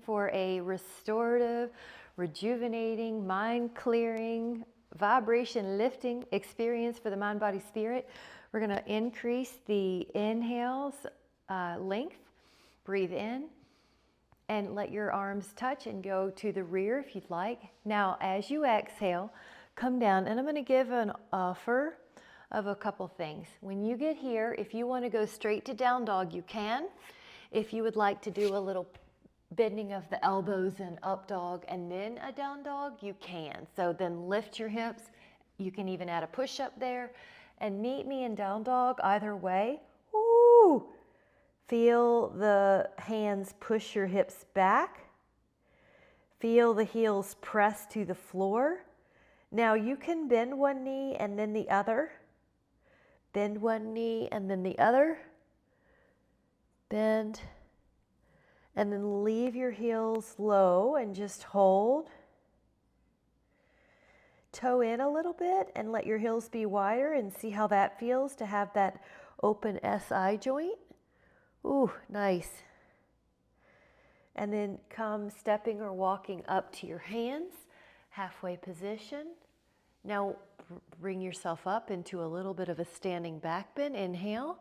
for a restorative, rejuvenating, mind-clearing, vibration lifting experience for the mind, body, spirit. We're going to increase the inhales length. Breathe in and let your arms touch and go to the rear if you'd like. Now, as you exhale, come down, and I'm going to give an offer of a couple things. When you get here, if you want to go straight to down dog, you can. If you would like to do a little bending of the elbows and up dog and then a down dog, you can. So then lift your hips. You can even add a push-up there and meet me in down dog either way. Woo! Feel the hands push your hips back. Feel the heels press to the floor. Now you can bend one knee and then the other. Bend one knee and then the other. Bend. And then leave your heels low and just hold. Toe in a little bit and let your heels be wider and see how that feels to have that open SI joint. Ooh, nice. And then come stepping or walking up to your hands, halfway position. Now bring yourself up into a little bit of a standing back bend. Inhale.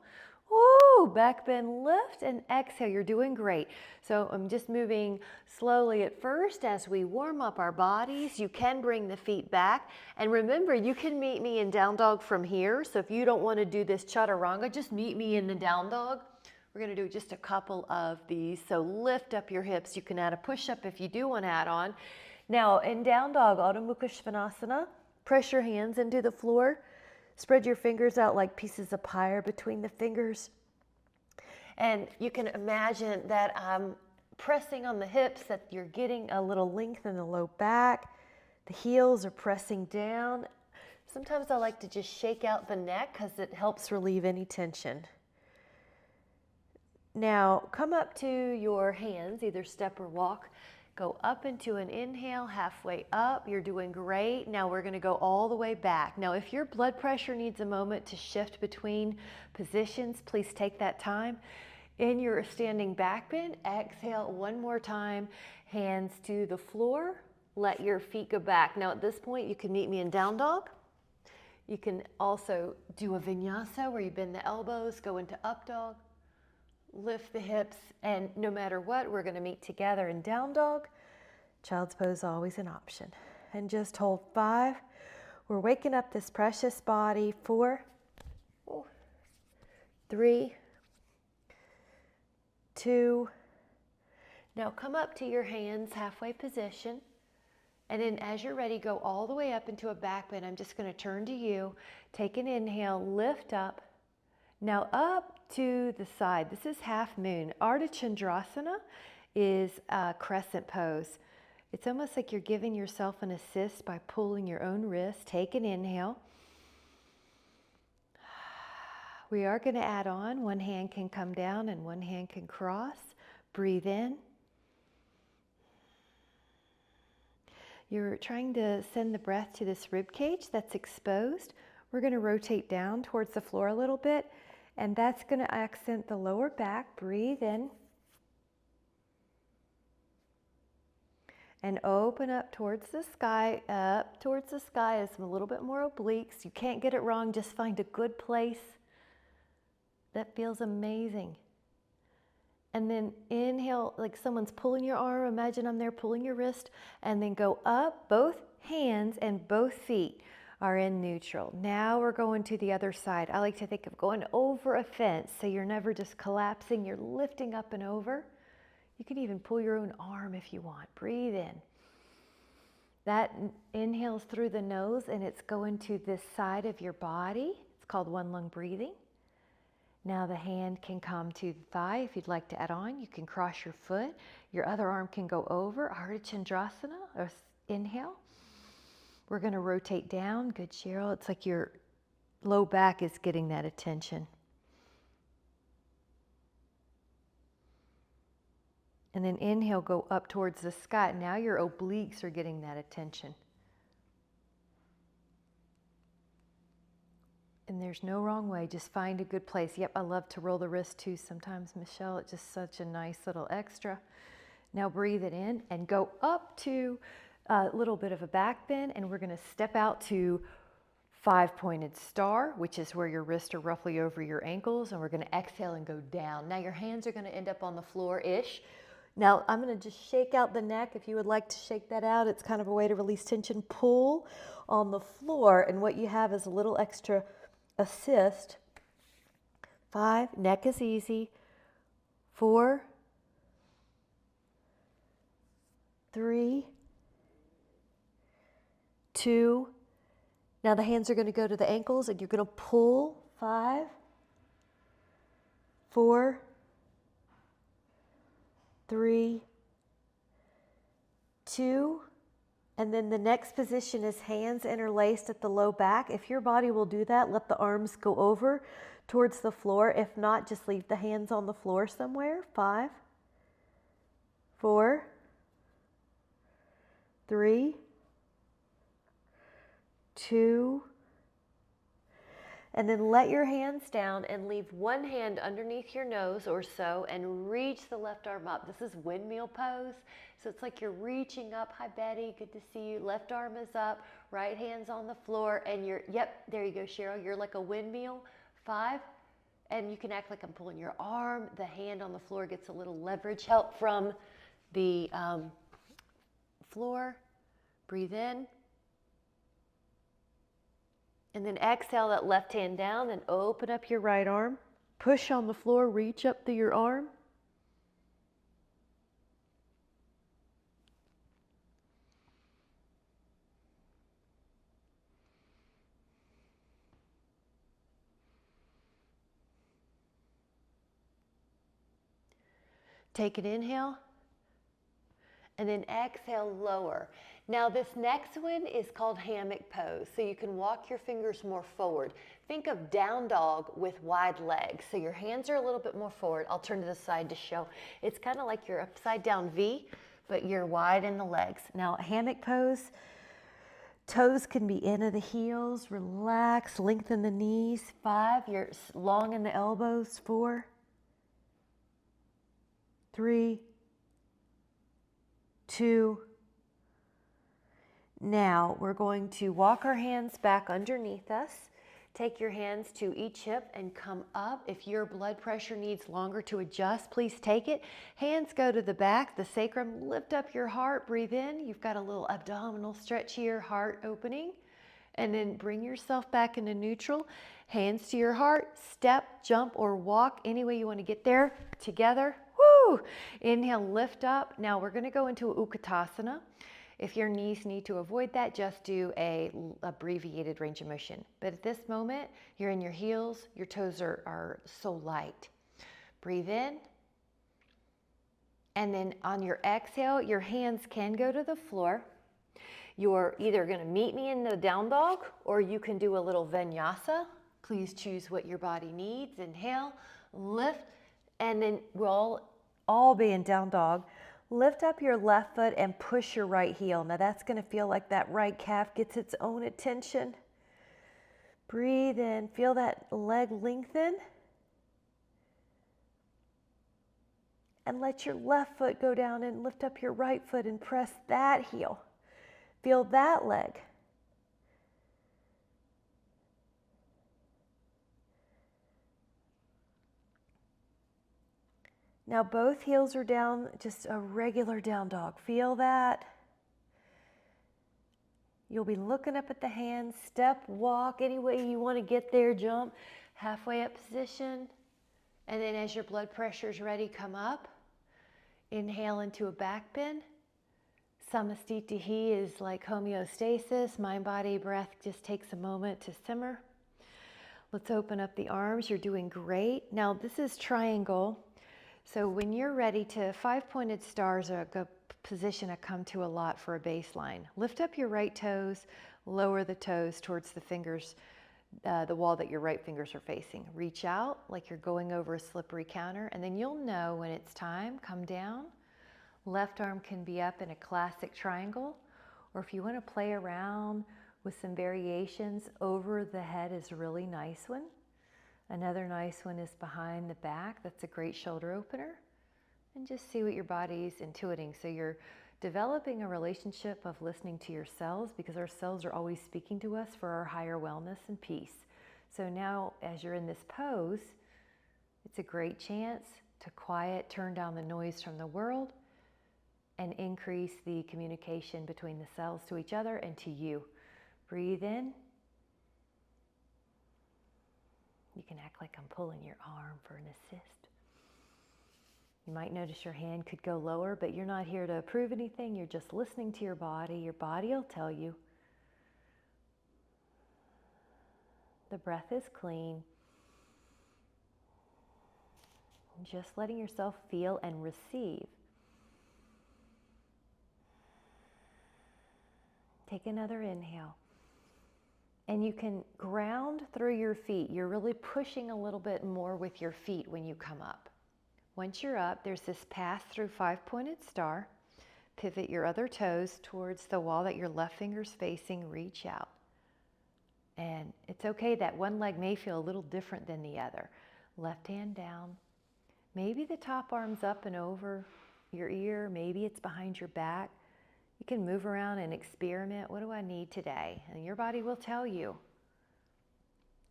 Woo, back bend, lift, and exhale. You're doing great. So I'm just moving slowly at first as we warm up our bodies. You can bring the feet back. And remember, you can meet me in down dog from here. So if you don't want to do this chaturanga, just meet me in the down dog. We're going to do just a couple of these. So lift up your hips. You can add a push-up if you do want to add on. Now in down dog, Adho Mukha Svanasana, press your hands into the floor. Spread your fingers out like pieces of pie or between the fingers. And you can imagine that I'm pressing on the hips, that you're getting a little length in the low back. The heels are pressing down. Sometimes I like to just shake out the neck because it helps relieve any tension. Now come up to your hands, either step or walk. Go up into an inhale, halfway up. You're doing great. Now we're going to go all the way back. Now if your blood pressure needs a moment to shift between positions, please take that time. In your standing back bend, exhale one more time, hands to the floor. Let your feet go back. Now at this point, you can meet me in down dog. You can also do a vinyasa where you bend the elbows, go into up dog. Lift the hips, and no matter what, we're going to meet together in down dog. Child's pose always an option. And just hold 5. We're waking up this precious body. 4, 3, 2. Now come up to your hands, halfway position. And then as you're ready, go all the way up into a back bend. I'm just going to turn to you. Take an inhale, lift up. Now up to the side. This is half moon. Ardha Chandrasana is a crescent pose. It's almost like you're giving yourself an assist by pulling your own wrist. Take an inhale. We are going to add on. One hand can come down and one hand can cross. Breathe in. You're trying to send the breath to this rib cage that's exposed. We're going to rotate down towards the floor a little bit. And that's going to accent the lower back. Breathe in. And open up towards the sky. Up towards the sky is a little bit more obliques. You can't get it wrong. Just find a good place. That feels amazing. And then inhale like someone's pulling your arm. Imagine I'm there pulling your wrist. And then go up. Both hands and both feet are in neutral. Now we're going to the other side. I like to think of going over a fence, so you're never just collapsing, you're lifting up and over. You can even pull your own arm if you want. Breathe in. That inhales through the nose and it's going to this side of your body. It's called one lung breathing. Now the hand can come to the thigh. If you'd like to add on, you can cross your foot. Your other arm can go over. Ardha Chandrasana, or inhale. We're going to rotate down. Good, Cheryl. It's like your low back is getting that attention. And then inhale, go up towards the sky. Now your obliques are getting that attention. And there's no wrong way. Just find a good place. Yep, I love to roll the wrist too sometimes, Michelle. It's just such a nice little extra. Now breathe it in and go up to a little bit of a back bend, and we're going to step out to 5-pointed star, which is where your wrists are roughly over your ankles, and we're going to exhale and go down. Now your hands are going to end up on the floor-ish. Now I'm going to just shake out the neck. If you would like to shake that out, it's kind of a way to release tension. Pull on the floor, and what you have is a little extra assist. 5, neck is easy. 4, 3, 2. Now the hands are going to go to the ankles, and you're going to pull. 5, 4, 3, 2, and then the next position is hands interlaced at the low back. If your body will do that, let the arms go over towards the floor. If not, just leave the hands on the floor somewhere. 5, 4, 3, 2, and then let your hands down and leave one hand underneath your nose or so and reach the left arm up. This is windmill pose. So it's like you're reaching up. Hi, Betty. Good to see you. Left arm is up, right hand's on the floor, and you're, yep, there you go, Cheryl. You're like a windmill. 5, and you can act like I'm pulling your arm. The hand on the floor gets a little leverage help from the floor. Breathe in. And then exhale that left hand down and open up your right arm. Push on the floor, reach up through your arm. Take an inhale. And then exhale, lower. Now this next one is called hammock pose. So you can walk your fingers more forward. Think of down dog with wide legs. So your hands are a little bit more forward. I'll turn to the side to show. It's kind of like your upside down V, but you're wide in the legs. Now hammock pose, toes can be into the heels. Relax, lengthen the knees. 5, you're long in the elbows. 4, 3, 2. Now we're going to walk our hands back underneath us. Take your hands to each hip and come up. If your blood pressure needs longer to adjust, please take it. Hands go to the back, the sacrum. Lift up your heart, breathe in. You've got a little abdominal stretch here, heart opening. And then bring yourself back into neutral. Hands to your heart, step, jump, or walk any way you want to get there. Together. Woo! Inhale, lift up. Now we're going to go into Utkatasana. If your knees need to avoid that, just do a abbreviated range of motion. But at this moment, you're in your heels. Your toes are so light. Breathe in. And then on your exhale, your hands can go to the floor. You're either going to meet me in the down dog, or you can do a little vinyasa. Please choose what your body needs. Inhale, lift, and then we'll all be in down dog. Lift up your left foot and push your right heel. Now that's going to feel like that right calf gets its own attention. Breathe in, feel that leg lengthen. And let your left foot go down and lift up your right foot and press that heel. Feel that leg. Now both heels are down, just a regular down dog. Feel that. You'll be looking up at the hands, step, walk, any way you want to get there, jump, halfway up position. And then as your blood pressure is ready, come up. Inhale into a back bend. Samastitihi is like homeostasis. Mind, body, breath just takes a moment to simmer. Let's open up the arms. You're doing great. Now this is triangle. So when you're ready to, 5-pointed stars are a position I come to a lot for a baseline. Lift up your right toes, lower the toes towards the fingers, the wall that your right fingers are facing. Reach out like you're going over a slippery counter, and then you'll know when it's time. Come down. Left arm can be up in a classic triangle, or if you want to play around with some variations, over the head is a really nice one. Another nice one is behind the back. That's a great shoulder opener. And just see what your body's intuiting. So you're developing a relationship of listening to your cells, because our cells are always speaking to us for our higher wellness and peace. So now as you're in this pose, it's a great chance to quiet, turn down the noise from the world, and increase the communication between the cells to each other and to you. Breathe in. You can act like I'm pulling your arm for an assist. You might notice your hand could go lower, but you're not here to prove anything. You're just listening to your body. Your body will tell you. The breath is clean. Just letting yourself feel and receive. Take another inhale. And you can ground through your feet. You're really pushing a little bit more with your feet when you come up. Once you're up, there's this pass through 5-pointed star. Pivot your other toes towards the wall that your left finger's facing. Reach out. And it's okay that one leg may feel a little different than the other. Left hand down. Maybe the top arm's up and over your ear. Maybe it's behind your back. You can move around and experiment. What do I need today? And your body will tell you.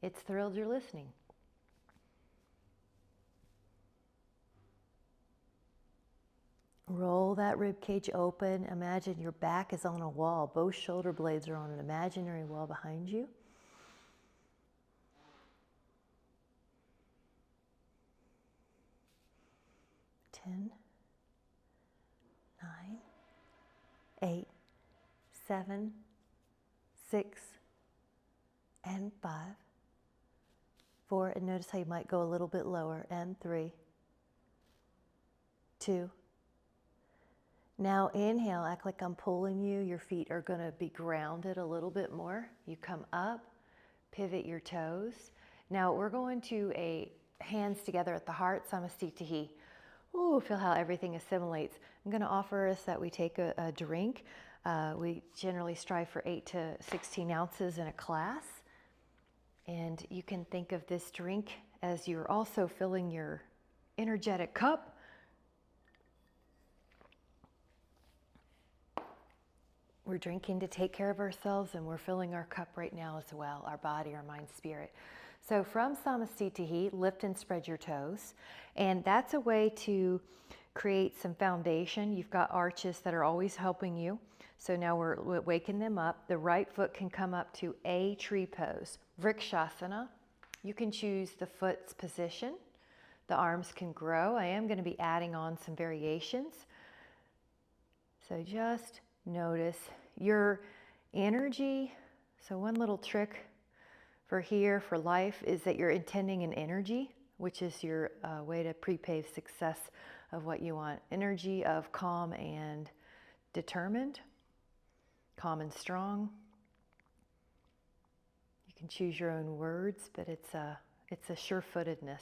It's thrilled you're listening. Roll that rib cage open. Imagine your back is on a wall. Both shoulder blades are on an imaginary wall behind you. Ten, 9, 8, 7, 6, and 5, 4, and notice how you might go a little bit lower, and 3, 2. Now inhale, act like I'm pulling you. Your feet are going to be grounded a little bit more. You come up, pivot your toes. Now we're going to a hands together at the heart, Samastitihi. Ooh, feel how everything assimilates. I'm going to offer us that we take a drink. We generally strive for 8 to 16 ounces in a class. And you can think of this drink as you're also filling your energetic cup. We're drinking to take care of ourselves, and we're filling our cup right now as well, our body, our mind, spirit. So from Samastitihi, lift and spread your toes. And that's a way to create some foundation. You've got arches that are always helping you. So now we're waking them up. The right foot can come up to a tree pose. Vrikshasana. You can choose the foot's position. The arms can grow. I am going to be adding on some variations. So just notice your energy. So one little trick for here, for life, is that you're intending an energy, which is your way to prepave success of what you want. Energy of calm and determined, calm and strong. You can choose your own words, but it's a sure-footedness.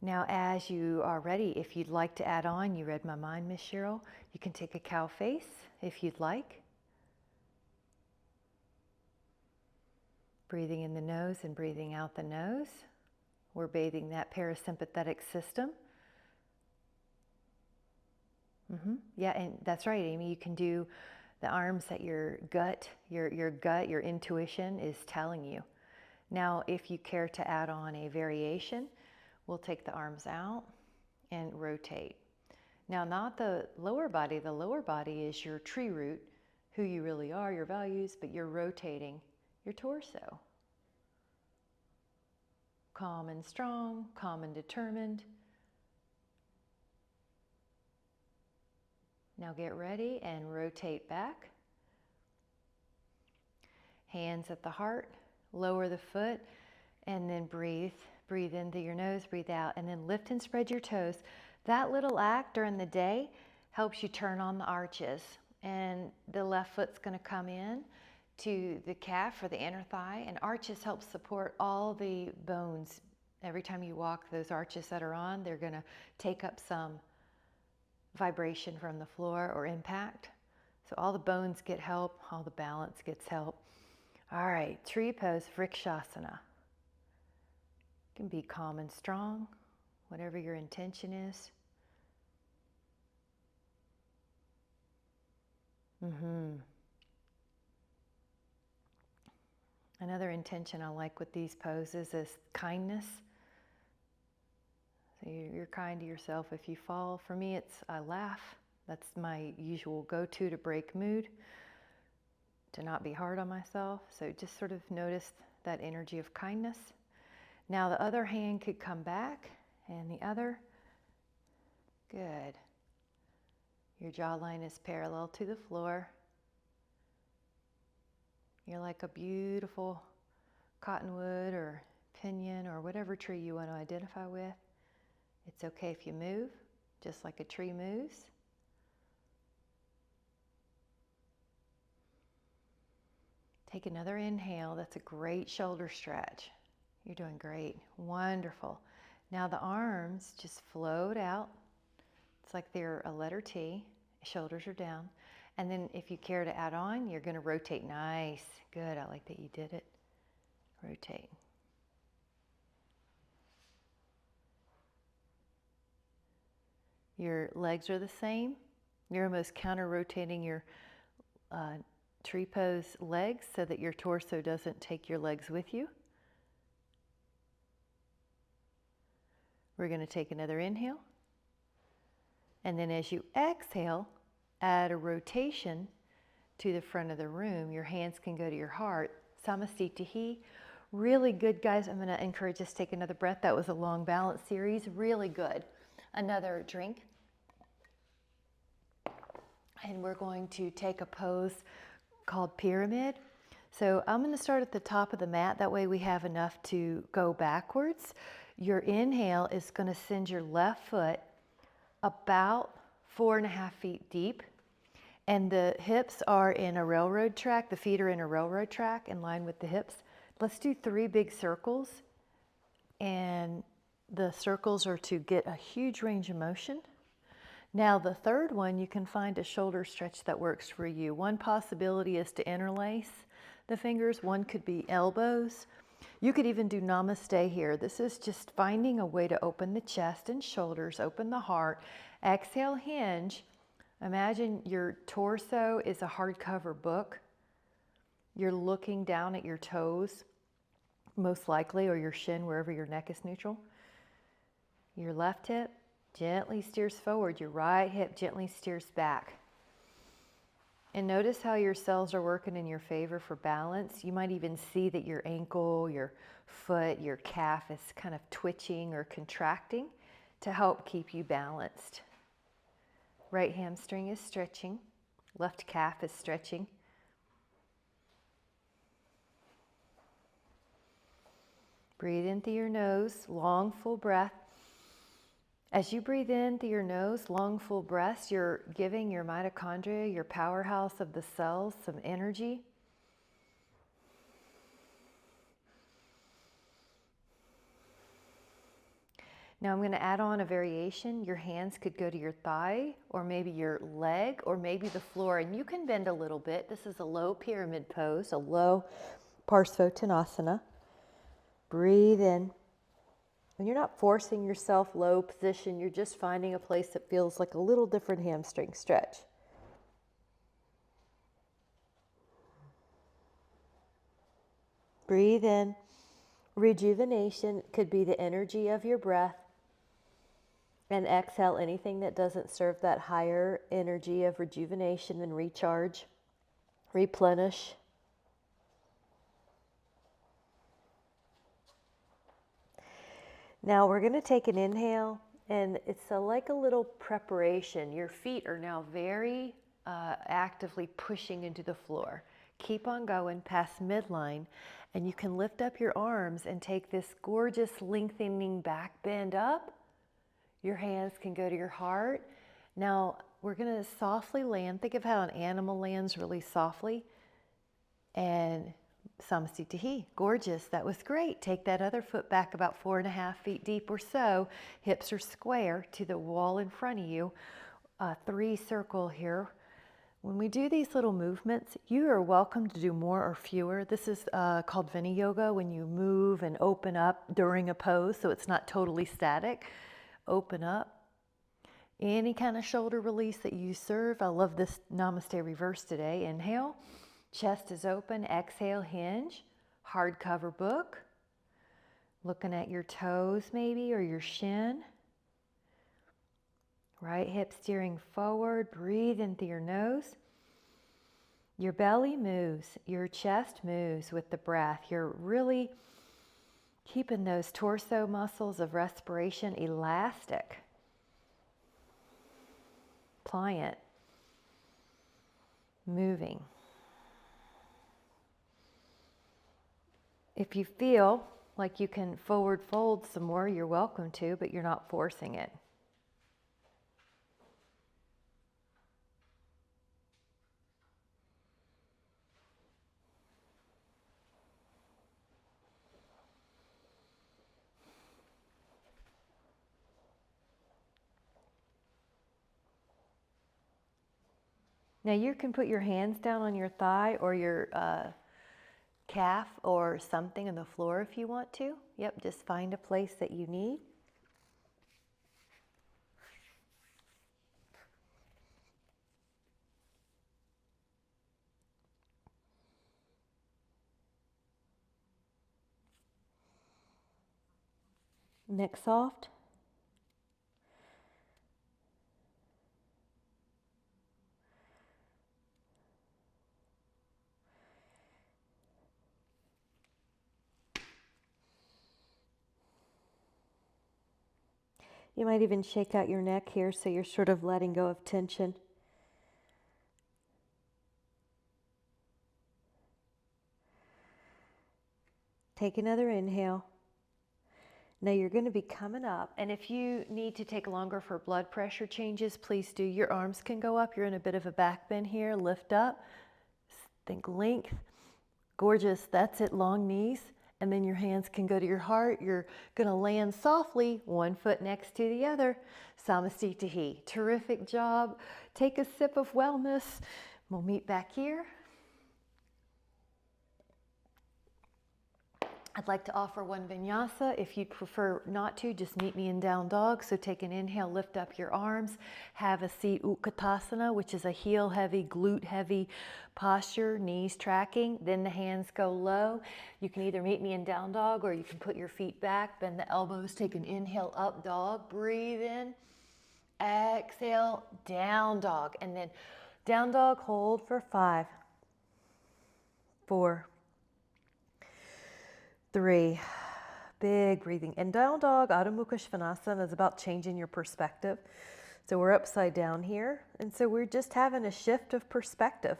Now, as you are ready, if you'd like to add on, you read my mind, Miss Cheryl, you can take a cow face if you'd like. Breathing in the nose and breathing out the nose. We're bathing that parasympathetic system. Yeah, and that's right, Amy. You can do the arms that your gut, your intuition is telling you. Now, if you care to add on a variation, we'll take the arms out and rotate. Now, not the lower body. The lower body is your tree root, who you really are, your values, but you're rotating your torso. Calm and strong, calm and determined. Now get ready and rotate back. Hands at the heart, lower the foot, and then breathe. Breathe into your nose, breathe out, and then lift and spread your toes. That little act during the day helps you turn on the arches. And the left foot's going to come in to the calf or the inner thigh, and arches help support all the bones. Every time you walk, those arches that are on, they're going to take up some vibration from the floor or impact. So all the bones get help, all the balance gets help. All right, tree pose, Vrikshasana. You can be calm and strong, whatever your intention is. Another intention I like with these poses is kindness. So you're kind to yourself. If you fall, for me, I laugh. That's my usual go-to to break mood, to not be hard on myself. So just sort of notice that energy of kindness. Now the other hand could come back, and the other. Good. Your jawline is parallel to the floor. You're like a beautiful cottonwood or pinyon or whatever tree you want to identify with. It's okay if you move, just like a tree moves. Take another inhale. That's a great shoulder stretch. You're doing great. Wonderful. Now the arms just float out. It's like they're a letter T. Shoulders are down. And then if you care to add on, you're going to rotate. Nice. Good. I like that you did it. Rotate. Your legs are the same. You're almost counter-rotating your tree pose legs so that your torso doesn't take your legs with you. We're going to take another inhale. And then as you exhale, add a rotation to the front of the room. Your hands can go to your heart. Samastitihi. Really good, guys. I'm going to encourage us to take another breath. That was a long balance series. Really good. Another drink. And we're going to take a pose called pyramid. So I'm going to start at the top of the mat. That way we have enough to go backwards. Your inhale is going to send your left foot about 4.5 feet deep. And the hips are in a railroad track. The feet are in a railroad track in line with the hips. Let's do 3 big circles. And the circles are to get a huge range of motion. Now the third one, you can find a shoulder stretch that works for you. One possibility is to interlace the fingers. One could be elbows. You could even do namaste here. This is just finding a way to open the chest and shoulders, open the heart. Exhale, hinge. Imagine your torso is a hardcover book. You're looking down at your toes, most likely, or your shin, wherever your neck is neutral. Your left hip gently steers forward. Your right hip gently steers back. And notice how your cells are working in your favor for balance. You might even see that your ankle, your foot, your calf is kind of twitching or contracting to help keep you balanced. Right hamstring is stretching. Left calf is stretching. Breathe in through your nose, long, full breath. As you breathe in through your nose, long, full breaths, you're giving your mitochondria, your powerhouse of the cells, some energy. Now I'm going to add on a variation. Your hands could go to your thigh, or maybe your leg, or maybe the floor, and you can bend a little bit. This is a low pyramid pose, a low Parsvottanasana. Breathe in. And you're not forcing yourself low position, you're just finding a place that feels like a little different hamstring stretch. Breathe in. Rejuvenation could be the energy of your breath. And exhale anything that doesn't serve that higher energy of rejuvenation and recharge. Replenish. Now we're going to take an inhale, and it's like a little preparation. Your feet are now very actively pushing into the floor. Keep on going past midline, and you can lift up your arms and take this gorgeous lengthening back bend up. Your hands can go to your heart. Now we're going to softly land. Think of how an animal lands really softly. And Samastitihi, gorgeous, that was great. Take that other foot back about 4.5 feet deep or so. Hips are square to the wall in front of you. 3 circle here. When we do these little movements, you are welcome to do more or fewer. This is called Vini Yoga, when you move and open up during a pose, so it's not totally static. open up. Any kind of shoulder release that you serve. I love this Namaste reverse today. Inhale, chest is open. Exhale, hinge, hardcover book. Looking at your toes maybe, or your shin. Right hip steering forward. Breathe in through your nose. Your belly moves, your chest moves with the breath. You're really keeping those torso muscles of respiration elastic. Pliant. Moving. If you feel like you can forward fold some more, you're welcome to, but you're not forcing it. Now you can put your hands down on your thigh or your calf or something on the floor if you want to. Yep, just find a place that you need. Neck soft. You might even shake out your neck here so you're sort of letting go of tension. Take another inhale. Now you're going to be coming up, and if you need to take longer for blood pressure changes, please do. Your arms can go up. You're in a bit of a back bend here. Lift up. Think length. Gorgeous. That's it. Long knees. And then your hands can go to your heart. You're going to land softly, one foot next to the other. Samastitihi. Terrific job. Take a sip of wellness. We'll meet back here. I'd like to offer one vinyasa. If you'd prefer not to, just meet me in down dog. So take an inhale, lift up your arms, have a seat Utkatasana, which is a heel heavy, glute heavy posture, knees tracking. Then the hands go low. You can either meet me in down dog or you can put your feet back, bend the elbows, take an inhale, up dog, breathe in, exhale, down dog. And then down dog, hold for 5, 4, 3, big breathing. And down dog, Adho Mukha Svanasana, is about changing your perspective. So we're upside down here. And so we're just having a shift of perspective.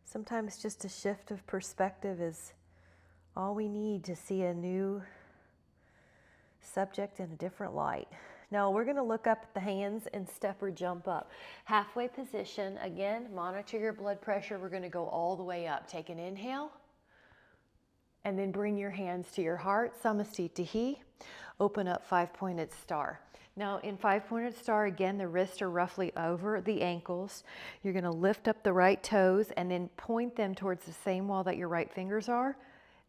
Sometimes just a shift of perspective is all we need to see a new subject in a different light. Now we're going to look up at the hands and step or jump up. Halfway position. Again, monitor your blood pressure. We're going to go all the way up. Take an inhale. And then bring your hands to your heart, Samastitihi. Open up 5-pointed star. Now in 5-pointed star, again, the wrists are roughly over the ankles. You're gonna lift up the right toes and then point them towards the same wall that your right fingers are.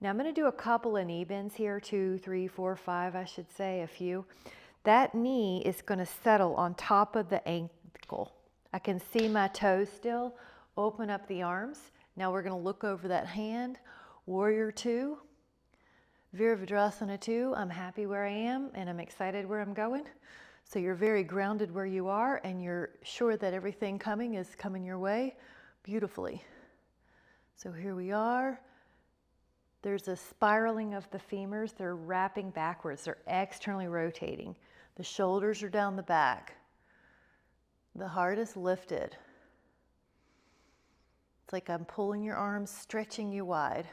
Now I'm gonna do a couple of knee bends here, 2, 3, 4, 5, I should say, a few. That knee is gonna settle on top of the ankle. I can see my toes still. Open up the arms. Now we're gonna look over that hand. Warrior 2, Virabhadrasana 2, I'm happy where I am and I'm excited where I'm going. So you're very grounded where you are and you're sure that everything coming is coming your way beautifully. So here we are. There's a spiraling of the femurs. They're wrapping backwards. They're externally rotating. The shoulders are down the back. The heart is lifted. It's like I'm pulling your arms, stretching you wide.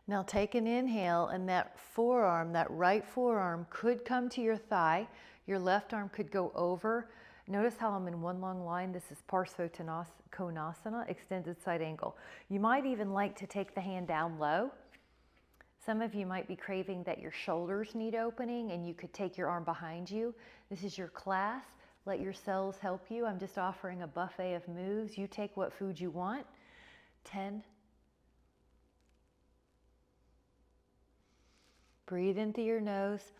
Now take an inhale, and that forearm, that right forearm could come to your thigh. Your left arm could go over. Notice how I'm in one long line. This is Parsva-Konasana, extended side angle. You might even like to take the hand down low. Some of you might be craving that your shoulders need opening and you could take your arm behind you. This is your class. Let your cells help you. I'm just offering a buffet of moves. You take what food you want. 10. Breathe in through your nose.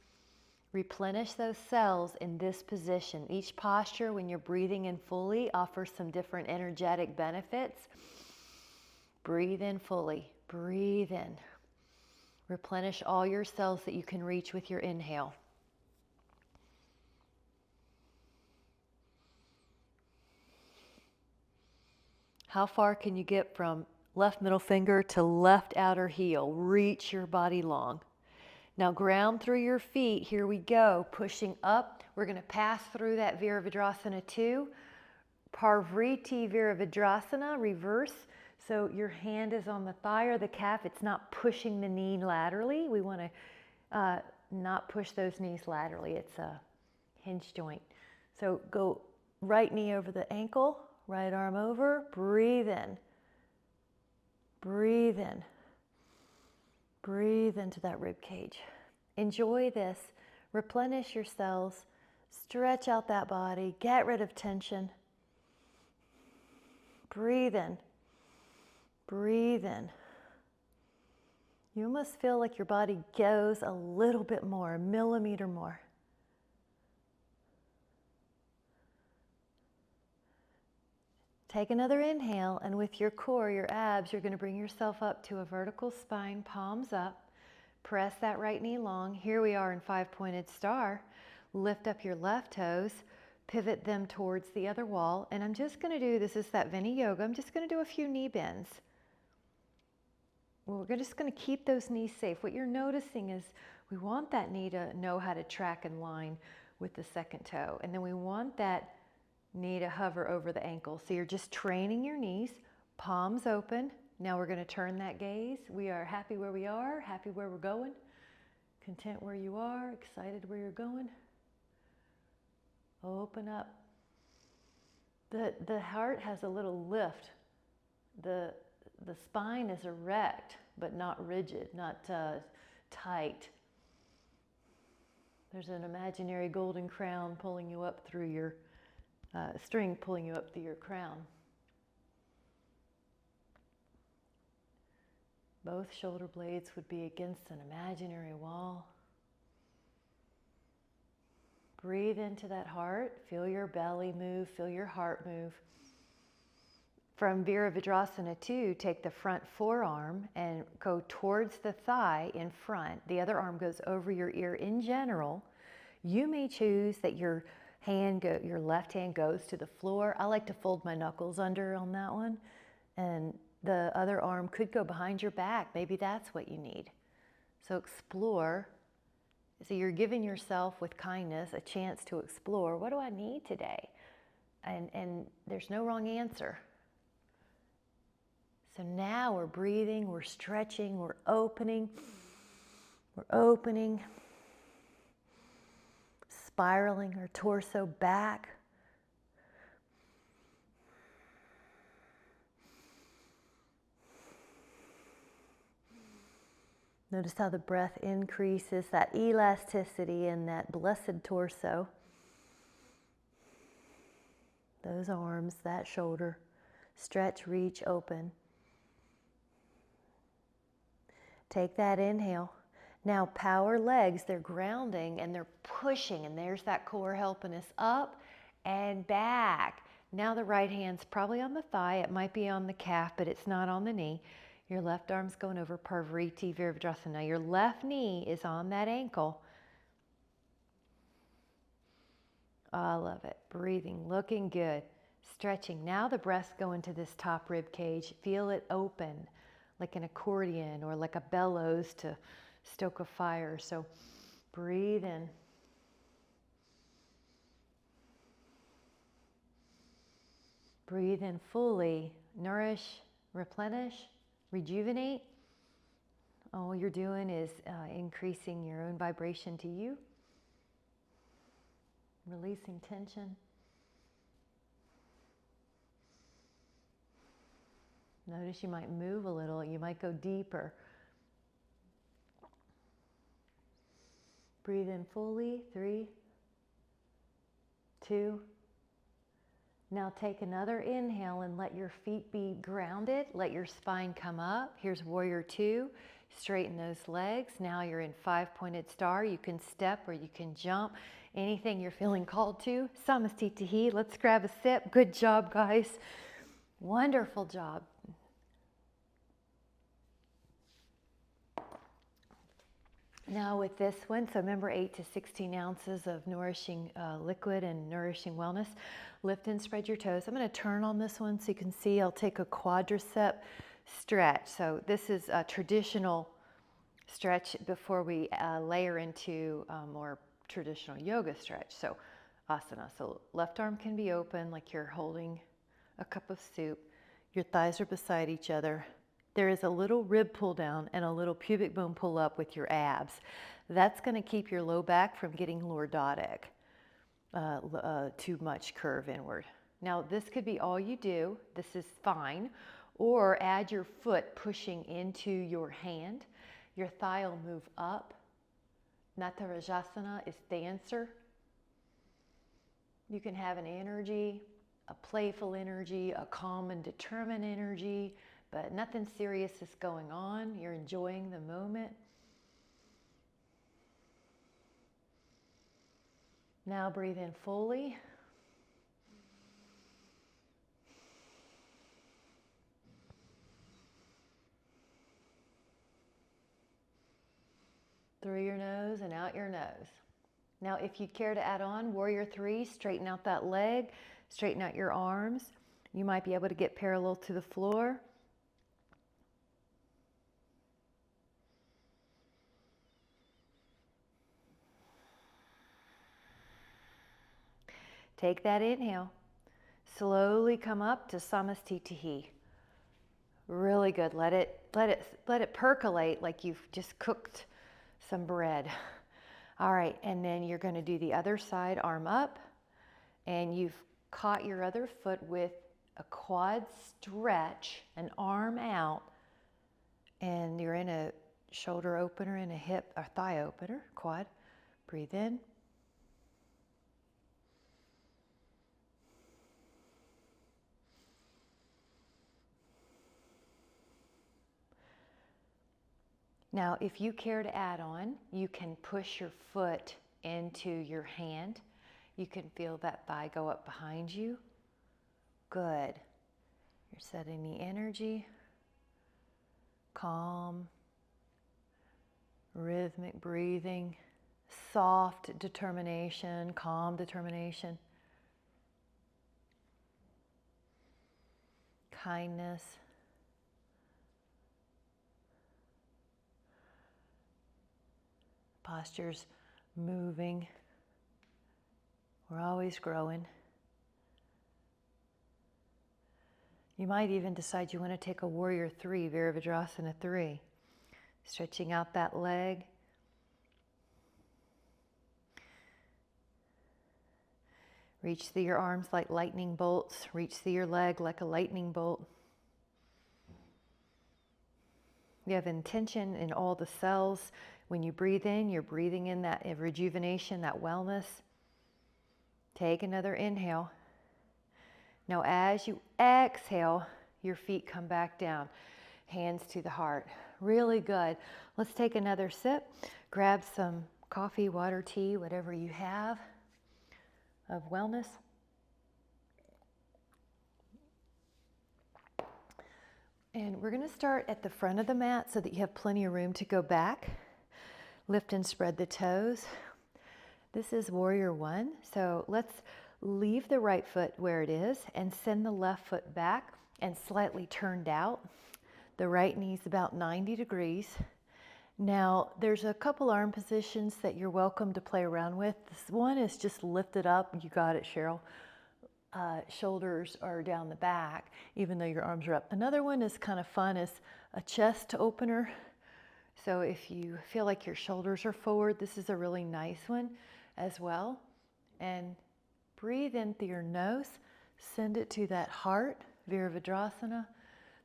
Replenish those cells in this position. Each posture, when you're breathing in fully, offers some different energetic benefits. Breathe in fully. Breathe in. Replenish all your cells that you can reach with your inhale. How far can you get from left middle finger to left outer heel? Reach your body long. Now ground through your feet. Here we go. Pushing up. We're going to pass through that Virabhadrasana 2. Parvriti Virabhadrasana, reverse. So your hand is on the thigh or the calf. It's not pushing the knee laterally. We want to not push those knees laterally. It's a hinge joint. So go right knee over the ankle, right arm over. Breathe in. Breathe in. Breathe into that rib cage. Enjoy this. Replenish your cells. Stretch out that body. Get rid of tension. Breathe in. Breathe in. You almost feel like your body goes a little bit more, a millimeter more. Take another inhale, and with your core, your abs, you're going to bring yourself up to a vertical spine, palms up. Press that right knee long. Here we are in 5-pointed star. Lift up your left toes, pivot them towards the other wall, and I'm just going to do, this is that Vini Yoga, I'm just going to do a few knee bends. Well, we're just going to keep those knees safe. What you're noticing is we want that knee to know how to track and line with the second toe, and then we want that knee to hover over the ankle. So you're just training your knees, palms open. Now we're going to turn that gaze. We are happy where we are, happy where we're going, content where you are, excited where you're going. Open up. The heart has a little lift. The spine is erect, but not rigid, not tight. There's an imaginary golden crown pulling you up through your string pulling you up through your crown. Both shoulder blades would be against an imaginary wall. Breathe into that heart. Feel your belly move. Feel your heart move. From Virabhadrasana 2, take the front forearm and go towards the thigh in front. The other arm goes over your ear in general. You may choose that your left hand goes to the floor. I like to fold my knuckles under on that one. And the other arm could go behind your back. Maybe that's what you need. So explore. So you're giving yourself, with kindness, a chance to explore. What do I need today? And there's no wrong answer. So now we're breathing, we're stretching, we're opening. We're opening. Spiraling our torso back. Notice how the breath increases, that elasticity in that blessed torso. Those arms, that shoulder. Stretch, reach, open. Take that inhale. Now power legs, they're grounding and they're pushing, and there's that core helping us up and back. Now the right hand's probably on the thigh, it might be on the calf, but it's not on the knee. Your left arm's going over Parvriti Virabhadrasana. Now your left knee is on that ankle. Oh, I love it. Breathing, looking good. Stretching. Now the breath's going to this top rib cage. Feel it open, like an accordion or like a bellows to stoke a fire. So breathe in. Breathe in fully. Nourish, replenish, rejuvenate. All you're doing is increasing your own vibration to you. Releasing tension. Notice you might move a little. You might go deeper. Breathe in fully. 3, 2. Now take another inhale and let your feet be grounded. Let your spine come up. Here's warrior 2. Straighten those legs. Now you're in 5-pointed star. You can step or you can jump. Anything you're feeling called to. Samastitihi. Let's grab a sip. Good job, guys. Wonderful job. Now with this one, so remember 8 to 16 ounces of nourishing liquid and nourishing wellness. Lift and spread your toes. I'm going to turn on this one so you can see. I'll take a quadricep stretch. So this is a traditional stretch before we layer into more traditional yoga stretch. So asana. So left arm can be open like you're holding a cup of soup. Your thighs are beside each other. There is a little rib pull down and a little pubic bone pull up with your abs. That's going to keep your low back from getting lordotic, too much curve inward. Now this could be all you do. This is fine. Or add your foot pushing into your hand. Your thigh will move up. Natarajasana is dancer. You can have an energy, a playful energy, a calm and determined energy, but nothing serious is going on. You're enjoying the moment. Now breathe in fully. Through your nose and out your nose. Now, if you care to add on Warrior 3, straighten out that leg, straighten out your arms. You might be able to get parallel to the floor. Take that inhale. Slowly come up to Samastitihi. Really good. Let it percolate like you've just cooked some bread. All right, and then you're going to do the other side, arm up, and you've caught your other foot with a quad stretch, an arm out, and you're in a shoulder opener and a hip or thigh opener, quad. Breathe in. Now, if you care to add on, you can push your foot into your hand. You can feel that thigh go up behind you. Good. You're setting the energy. Calm, rhythmic breathing, soft determination, calm determination, kindness. Posture's moving. We're always growing. You might even decide you want to take a Warrior 3, Virabhadrasana 3. Stretching out that leg. Reach through your arms like lightning bolts. Reach through your leg like a lightning bolt. You have intention in all the cells. When you breathe in, you're breathing in that rejuvenation, that wellness. Take another inhale. Now as you exhale, your feet come back down. Hands to the heart. Really good. Let's take another sip. Grab some coffee, water, tea, whatever you have of wellness. And we're going to start at the front of the mat so that you have plenty of room to go back. Lift and spread the toes. This is Warrior 1. So let's leave the right foot where it is and send the left foot back and slightly turned out. The right knee's about 90 degrees. Now, there's a couple arm positions that you're welcome to play around with. This one is just lifted up. You got it, Cheryl. Shoulders are down the back, even though your arms are up. Another one is kind of fun, is a chest opener. So if you feel like your shoulders are forward, this is a really nice one as well. And breathe in through your nose. Send it to that heart, Virabhadrasana.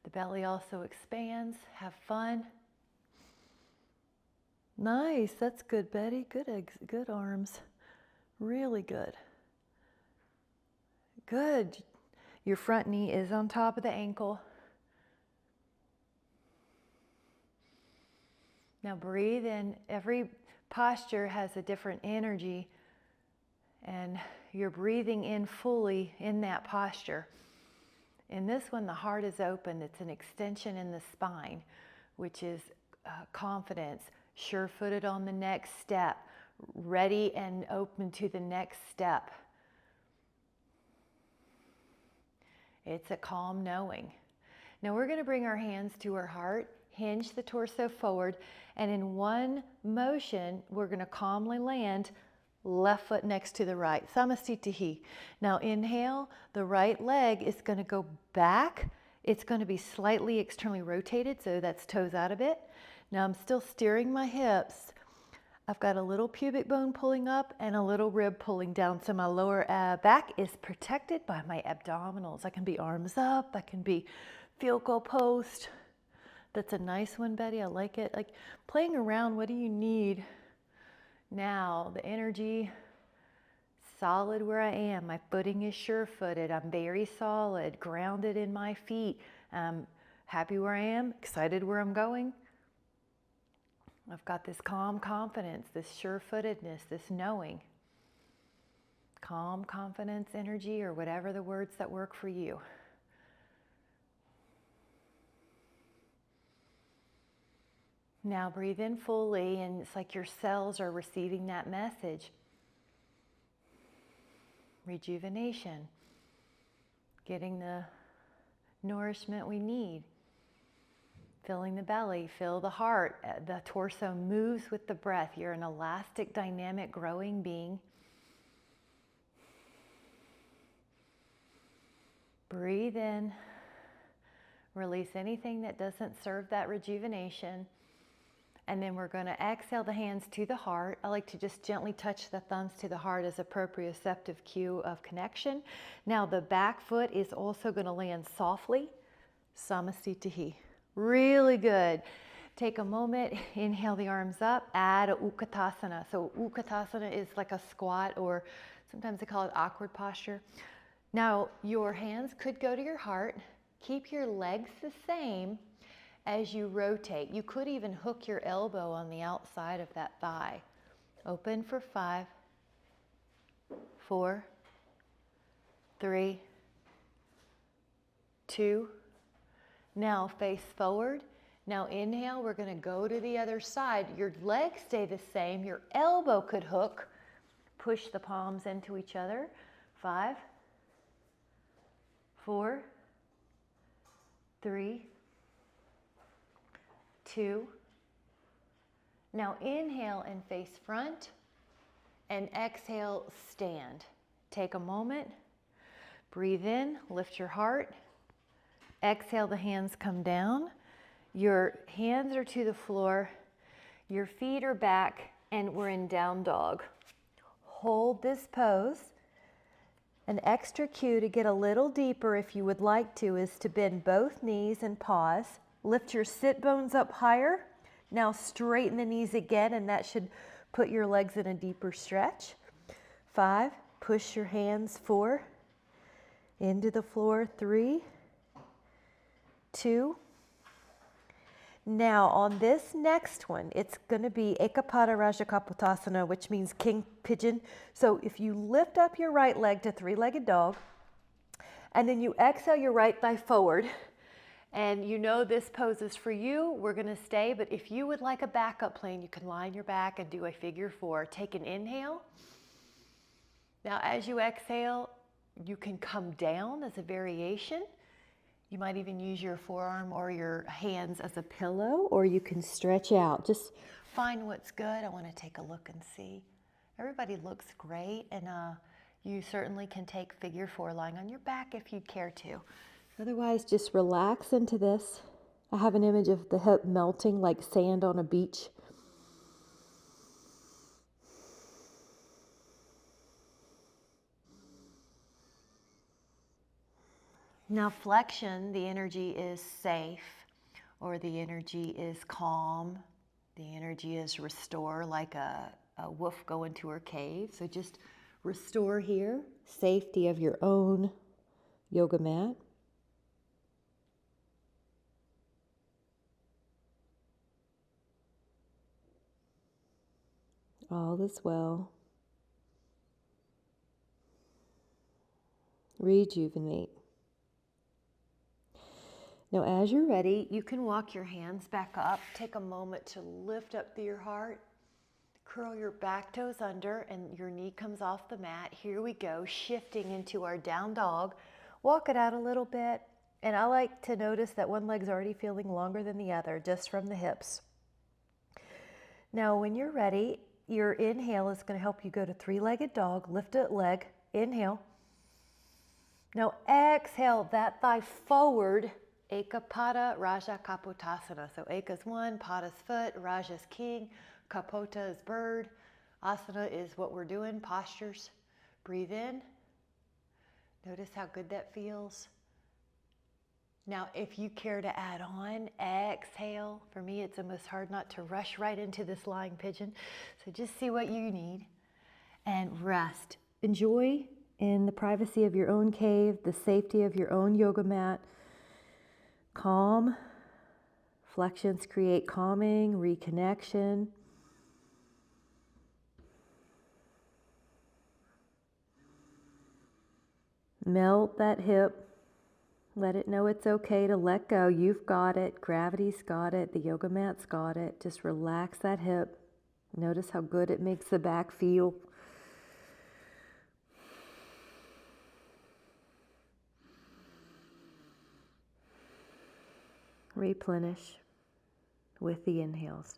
The belly also expands. Have fun. Nice. That's good, Betty. Good arms. Really good. Good. Your front knee is on top of the ankle. Now breathe in. Every posture has a different energy, and you're breathing in fully in that posture. In this one, the heart is open. It's an extension in the spine, which is confidence, sure-footed on the next step, ready and open to the next step. It's a calm knowing. Now we're going to bring our hands to our heart, hinge the torso forward, and in one motion, we're going to calmly land left foot next to the right. Samasthitihi. Now inhale, the right leg is going to go back. It's going to be slightly externally rotated, so that's toes out a bit. Now I'm still steering my hips. I've got a little pubic bone pulling up and a little rib pulling down, so my lower back is protected by my abdominals. I can be arms up, I can be field goal post. That's a nice one, Betty. I like it. Like playing around, what do you need? Now, the energy, solid where I am. My footing is sure-footed. I'm very solid, grounded in my feet. I'm happy where I am, excited where I'm going. I've got this calm confidence, this sure-footedness, this knowing. Calm confidence energy, or whatever the words that work for you. Now breathe in fully, and it's like your cells are receiving that message. Rejuvenation, getting the nourishment we need. Filling the belly, fill the heart. The torso moves with the breath. You're an elastic, dynamic, growing being. Breathe in. Release anything that doesn't serve that rejuvenation. And then we're going to exhale the hands to the heart. I like to just gently touch the thumbs to the heart as a proprioceptive cue of connection. Now the back foot is also going to land softly. Samasthitihi. Really good. Take a moment, inhale the arms up, add a Utkatasana. So Utkatasana is like a squat, or sometimes they call it awkward posture. Now your hands could go to your heart. Keep your legs the same as you rotate. You could even hook your elbow on the outside of that thigh. Open for 5, 4, 3, 2. Now face forward. Now inhale, we're going to go to the other side. Your legs stay the same. Your elbow could hook. Push the palms into each other. 5, 4, 3, 2. Now inhale and face front, and exhale, stand. Take a moment, breathe in, lift your heart. Exhale, the hands come down. Your hands are to the floor, your feet are back, and we're in down dog. Hold this pose. An extra cue to get a little deeper, if you would like to, is to bend both knees and pause. Lift your sit bones up higher. Now straighten the knees again, and that should put your legs in a deeper stretch. 5, push your hands. 4, into the floor. 3, 2. Now on this next one, it's going to be Ekapada Rajakapotasana, which means king pigeon. So if you lift up your right leg to three-legged dog, and then you exhale your right thigh forward, and you know this pose is for you, we're going to stay. But if you would like a backup plan, you can lie on your back and do a figure 4. Take an inhale. Now as you exhale, you can come down as a variation. You might even use your forearm or your hands as a pillow, or you can stretch out. Just find what's good. I want to take a look and see. Everybody looks great, and you certainly can take figure 4 lying on your back if you'd care to. Otherwise, just relax into this. I have an image of the hip melting like sand on a beach. Now flexion, the energy is safe, or the energy is calm. The energy is restore, like a wolf going to her cave. So just restore here, safety of your own yoga mat. All is well. Rejuvenate. Now, as you're ready, you can walk your hands back up. Take a moment to lift up through your heart. Curl your back toes under and your knee comes off the mat. Here we go, shifting into our down dog. Walk it out a little bit. And I like to notice that one leg's already feeling longer than the other, just from the hips. Now, when you're ready, your inhale is going to help you go to three-legged dog. Lift a leg. Inhale. Now, exhale that thigh forward. Eka Pada, Raja Kapotasana. So Eka's one, Pada's foot, Raja's king, Kapota is bird. Asana is what we're doing, postures. Breathe in. Notice how good that feels. Now, if you care to add on, exhale. For me, it's almost hard not to rush right into this lying pigeon. So just see what you need and rest. Enjoy in the privacy of your own cave, the safety of your own yoga mat. Calm. Flexions create calming, reconnection. Melt that hip. Let it know it's okay to let go. You've got it. Gravity's got it. The yoga mat's got it. Just relax that hip. Notice how good it makes the back feel. Replenish with the inhales.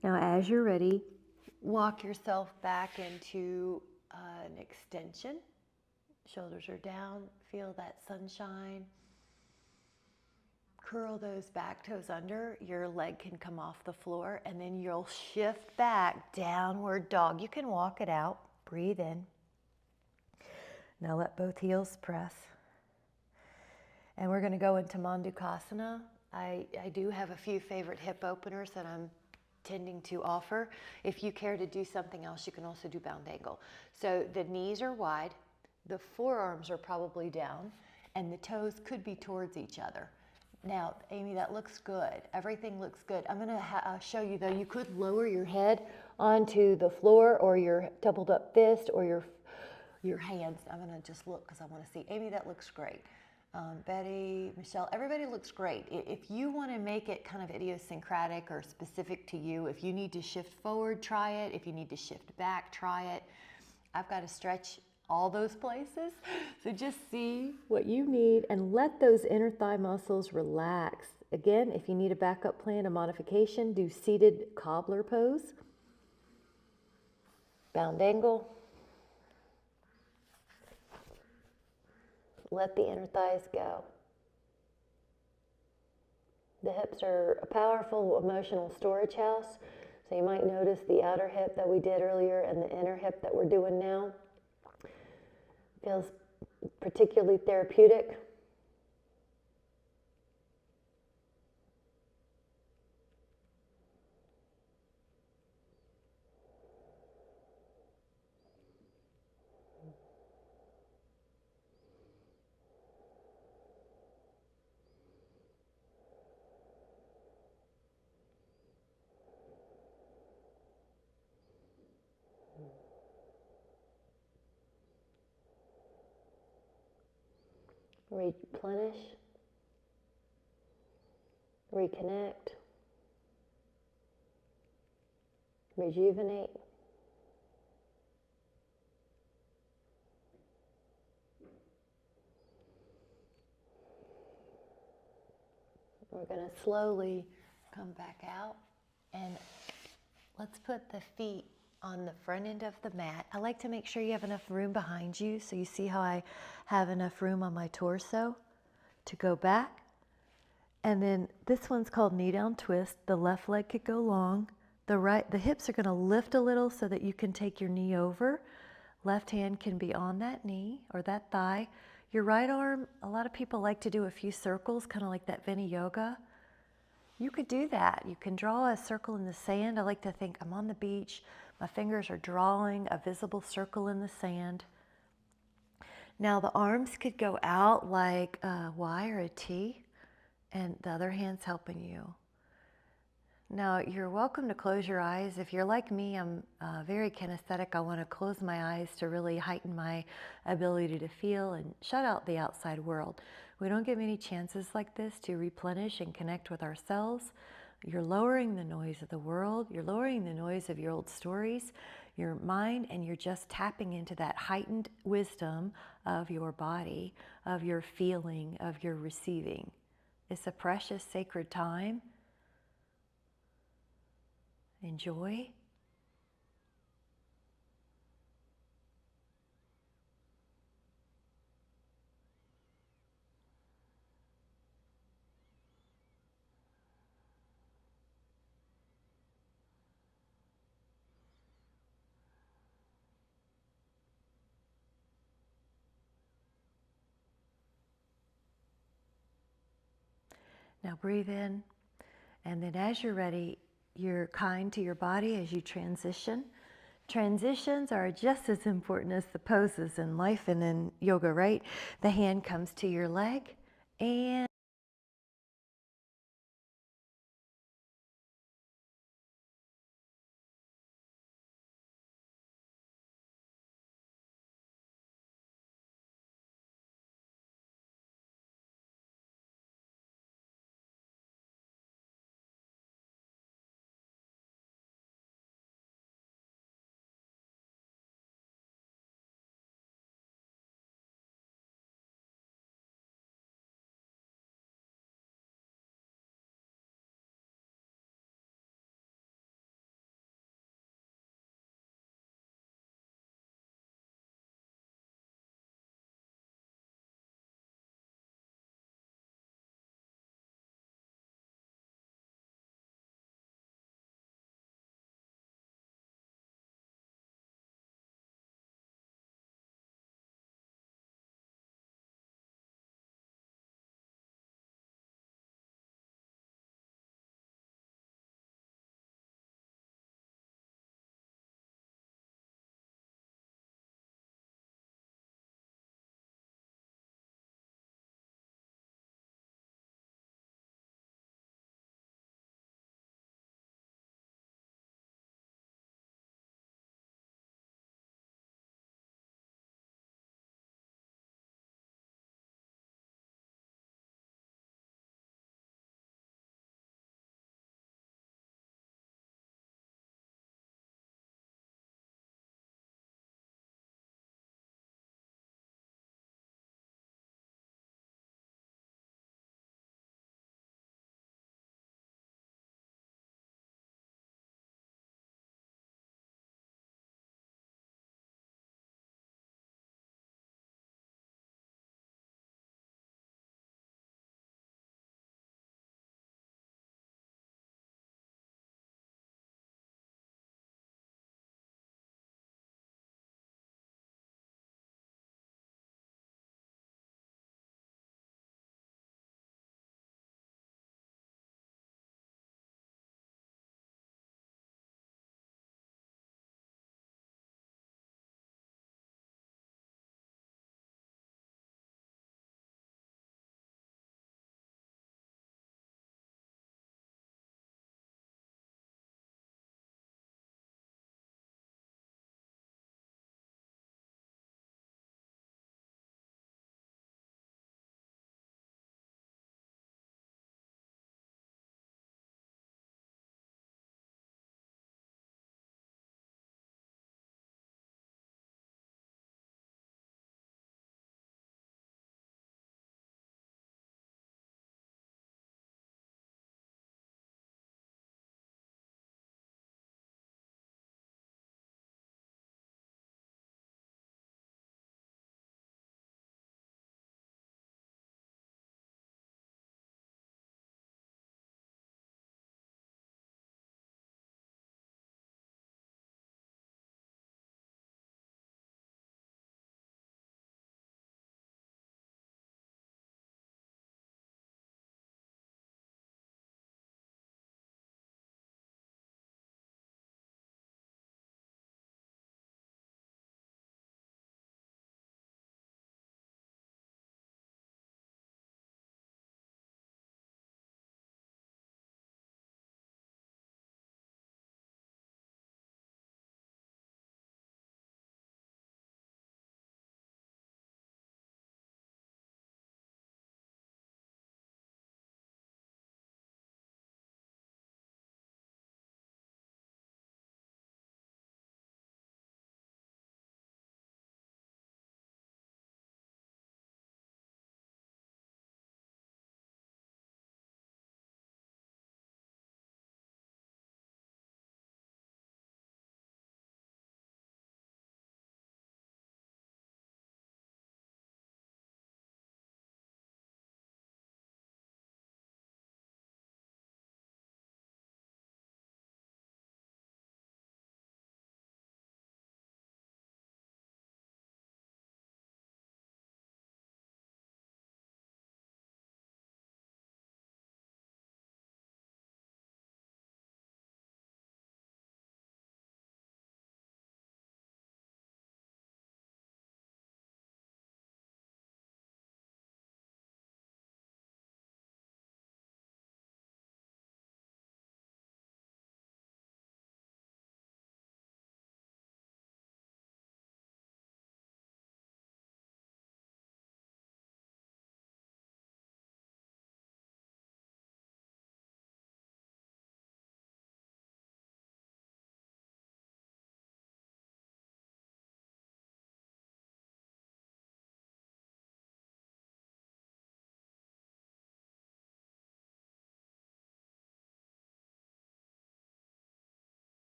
Now, as you're ready, walk yourself back into an extension. Shoulders are down. Feel that sunshine. Curl those back toes under. Your leg can come off the floor, and then you'll shift back, downward dog. You can walk it out. Breathe in. Now let both heels press. And we're going to go into Mandukasana. I do have a few favorite hip openers that I'm tending to offer. If you care to do something else, you can also do bound angle. So the knees are wide, the forearms are probably down, and the toes could be towards each other. Now, Amy, that looks good. Everything looks good. I'm going to show you, though, you could lower your head onto the floor or your doubled up fist or your hands. I'm going to just look because I want to see. Amy, that looks great. Betty, Michelle, everybody looks great. If you want to make it kind of idiosyncratic or specific to you, if you need to shift forward, try it. If you need to shift back, try it. I've got to stretch all those places. So just see what you need and let those inner thigh muscles relax. Again, if you need a backup plan, a modification, do seated cobbler pose. Bound angle. Let the inner thighs go. The hips are a powerful emotional storage house. So you might notice the outer hip that we did earlier and the inner hip that we're doing now. Feels particularly therapeutic. Replenish, reconnect, rejuvenate. We're going to slowly come back out and let's put the feet on the front end of the mat. I like to make sure you have enough room behind you. So you see how I have enough room on my torso to go back. And then this one's called knee down twist. The left leg could go long. The hips are going to lift a little so that you can take your knee over. Left hand can be on that knee or that thigh. Your right arm, a lot of people like to do a few circles, kind of like that Vinyasa yoga. You could do that. You can draw a circle in the sand. I like to think I'm on the beach. My fingers are drawing a visible circle in the sand. Now the arms could go out like a Y or a T, and the other hand's helping you. Now you're welcome to close your eyes. If you're like me, I'm very kinesthetic. I want to close my eyes to really heighten my ability to feel and shut out the outside world. We don't get many chances like this to replenish and connect with ourselves. You're lowering the noise of the world. You're lowering the noise of your old stories, your mind, and you're just tapping into that heightened wisdom of your body, of your feeling, of your receiving. It's a precious, sacred time. Enjoy. Now breathe in, and then as you're ready, you're kind to your body as you transition. Transitions are just as important as the poses in life and in yoga, right? The hand comes to your leg, and